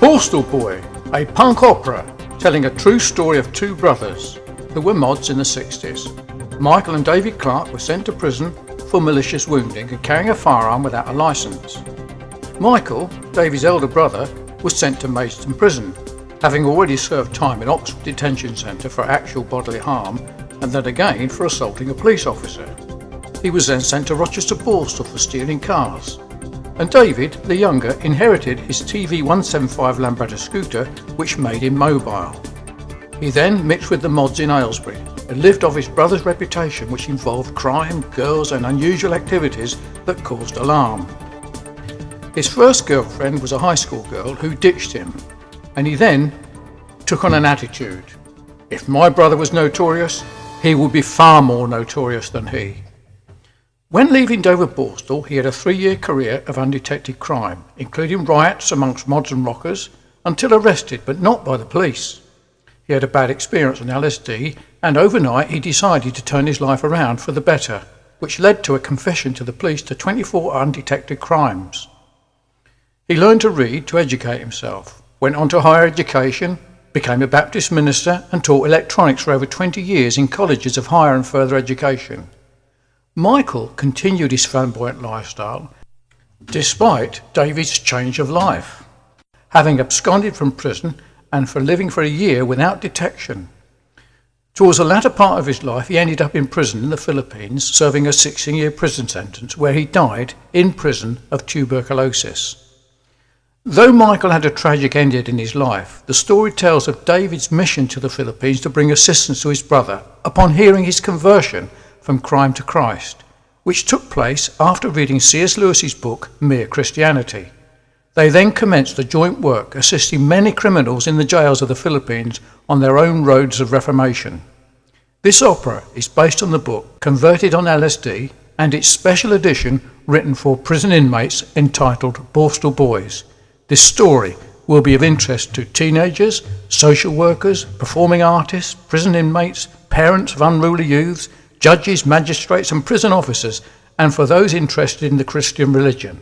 Borstal Boy, a punk opera telling a true story of two brothers who were mods in the 60s. Michael and David Clark were sent to prison for malicious wounding and carrying a firearm without a licence. Michael, David's elder brother, was sent to Maidstone Prison, having already served time in Oxford Detention Centre for actual bodily harm and then again for assaulting a police officer. He was then sent to Rochester Borstal for stealing cars. And David, the younger, inherited his TV 175 Lambretta scooter, which made him mobile. He then mixed with the mods in Aylesbury and lived off his brother's reputation, which involved crime, girls and unusual activities that caused alarm. His first girlfriend was a high school girl who ditched him, and he then took on an attitude. If my brother was notorious, he would be far more notorious than he. When leaving Dover Borstal, he had a 3-year career of undetected crime, including riots amongst mods and rockers, until arrested, but not by the police. He had a bad experience on LSD, and overnight he decided to turn his life around for the better, which led to a confession to the police to 24 undetected crimes. He learned to read to educate himself, went on to higher education, became a Baptist minister, and taught electronics for over 20 years in colleges of higher and further education. Michael continued his flamboyant lifestyle despite David's change of life, having absconded from prison and for living for a year without detection. Towards the latter part of his life, he ended up in prison in the Philippines, serving a 16-year prison sentence where he died in prison of tuberculosis. Though Michael had a tragic ending in his life, the story tells of David's mission to the Philippines to bring assistance to his brother upon hearing his conversion from crime to Christ, which took place after reading C.S. Lewis's book, Mere Christianity. They then commenced a joint work assisting many criminals in the jails of the Philippines on their own roads of reformation. This opera is based on the book Converted on LSD and its special edition written for prison inmates entitled Borstal Boys. This story will be of interest to teenagers, social workers, performing artists, prison inmates, parents of unruly youths, judges, magistrates and prison officers, and for those interested in the Christian religion.